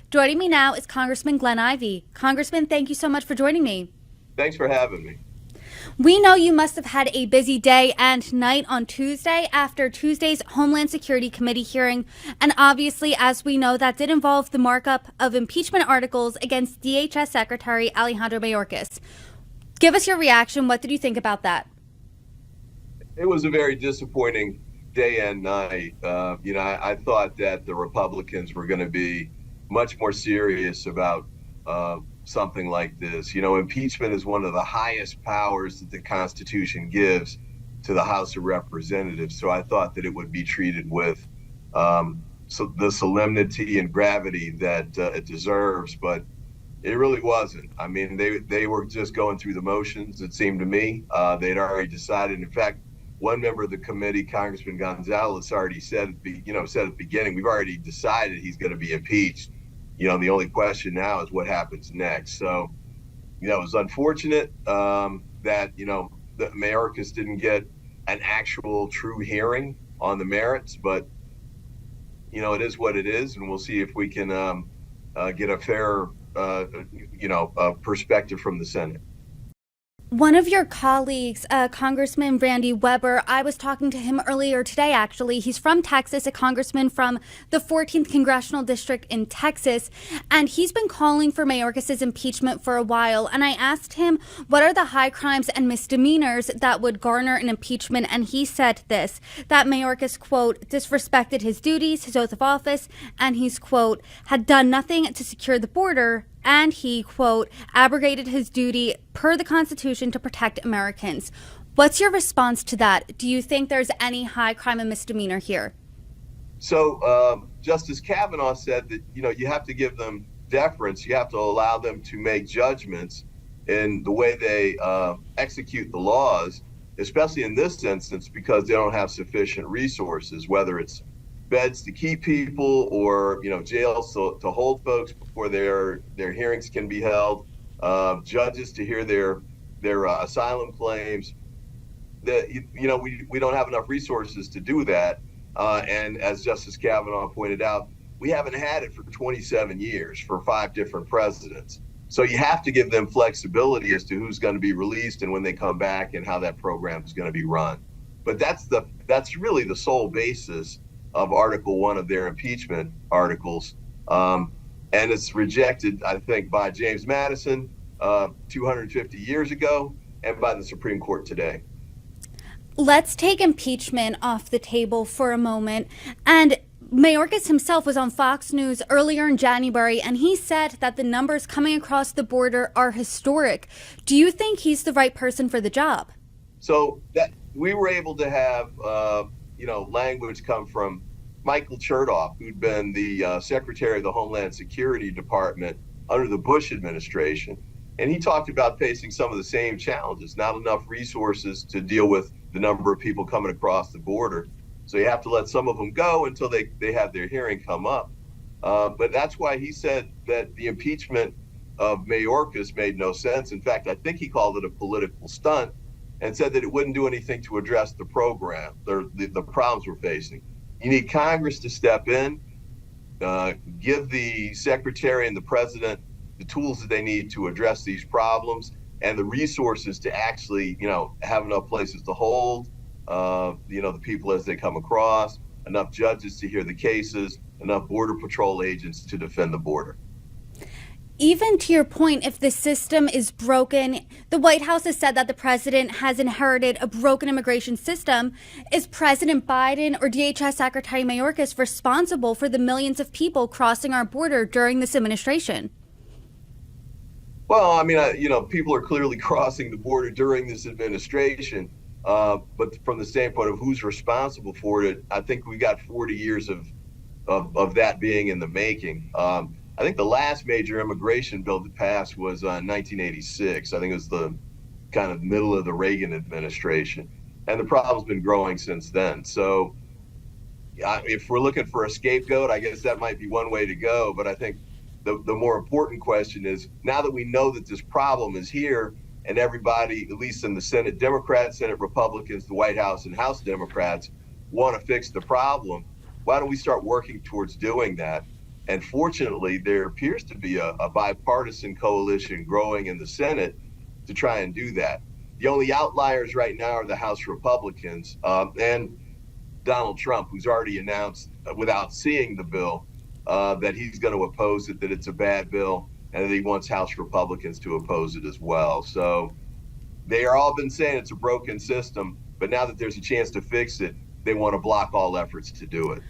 Joining me now is Congressman Glenn Ivey. Congressman, thank you so much for joining me. Thanks for having me. We know you must have had a busy day and night on Tuesday after Tuesday's Homeland Security Committee hearing. And obviously, as we know, that did involve the markup of impeachment articles against DHS Secretary Alejandro Mayorkas. Give us your reaction. What did you think about that? It was a very disappointing day and night. I thought that the Republicans were going to be much more serious about something like this. Impeachment is one of the highest powers that the Constitution gives to the House of Representatives. So I thought that it would be treated with the solemnity and gravity that it deserves, but it really wasn't. I mean, they were just going through the motions, it seemed to me. They'd already decided. In fact, one member of the committee, Congressman Gonzalez, already said at the beginning, we've already decided he's going to be impeached. The only question now is what happens next. So, it was unfortunate that, that Mayorkas didn't get an actual true hearing on the merits, but, it is what it is. And we'll see if we can get a fair, perspective from the Senate. One of your colleagues, Congressman Randy Weber, I was talking to him earlier today, actually. He's from Texas, a congressman from the 14th Congressional District in Texas, and he's been calling for Mayorkas' impeachment for a while. And I asked him, what are the high crimes and misdemeanors that would garner an impeachment? And he said this, that Mayorkas, quote, disrespected his duties, his oath of office, and he's, quote, had done nothing to secure the border, and he, quote, abrogated his duty per the Constitution to protect Americans. What's your response to that? Do you think there's any high crime and misdemeanor here? So Justice Kavanaugh said that, you have to give them deference. You have to allow them to make judgments in the way they execute the laws, especially in this instance, because they don't have sufficient resources, whether it's beds to keep people or, jails to hold folks before their hearings can be held, judges to hear their asylum claims. That we don't have enough resources to do that. And as Justice Kavanaugh pointed out, we haven't had it for 27 years for 5 different presidents. So you have to give them flexibility as to who's going to be released and when they come back and how that program is going to be run. But that's really the sole basis of Article 1 of their impeachment articles. And it's rejected, I think, by James Madison 250 years ago and by the Supreme Court today. Let's take impeachment off the table for a moment. And Mayorkas himself was on Fox News earlier in January, and he said that the numbers coming across the border are historic. Do you think he's the right person for the job? So that we were able to have language come from Michael Chertoff, who'd been the Secretary of the Homeland Security Department under the Bush administration. And he talked about facing some of the same challenges, not enough resources to deal with the number of people coming across the border. So you have to let some of them go until they have their hearing come up. But that's why he said that the impeachment of Mayorkas made no sense. In fact, I think he called it a political stunt and said that it wouldn't do anything to address the program, the problems we're facing. You need Congress to step in, give the Secretary and the President the tools that they need to address these problems and the resources to actually, have enough places to hold, the people as they come across, enough judges to hear the cases, enough Border Patrol agents to defend the border. Even to your point, if the system is broken, the White House has said that the president has inherited a broken immigration system. Is President Biden or DHS Secretary Mayorkas responsible for the millions of people crossing our border during this administration? Well, I mean, people are clearly crossing the border during this administration. But from the standpoint of who's responsible for it, I think we got 40 years of that being in the making. I think the last major immigration bill that passed was 1986. I think it was the kind of middle of the Reagan administration. And the problem's been growing since then. So if we're looking for a scapegoat, I guess that might be one way to go. But I think the more important question is, now that we know that this problem is here and everybody, at least in the Senate Democrats, Senate Republicans, the White House and House Democrats want to fix the problem, why don't we start working towards doing that? And fortunately, there appears to be a bipartisan coalition growing in the Senate to try and do that. The only outliers right now are the House Republicans and Donald Trump, who's already announced without seeing the bill that he's going to oppose it, that it's a bad bill, and that he wants House Republicans to oppose it as well. So they are all been saying it's a broken system, but now that there's a chance to fix it, they want to block all efforts to do it.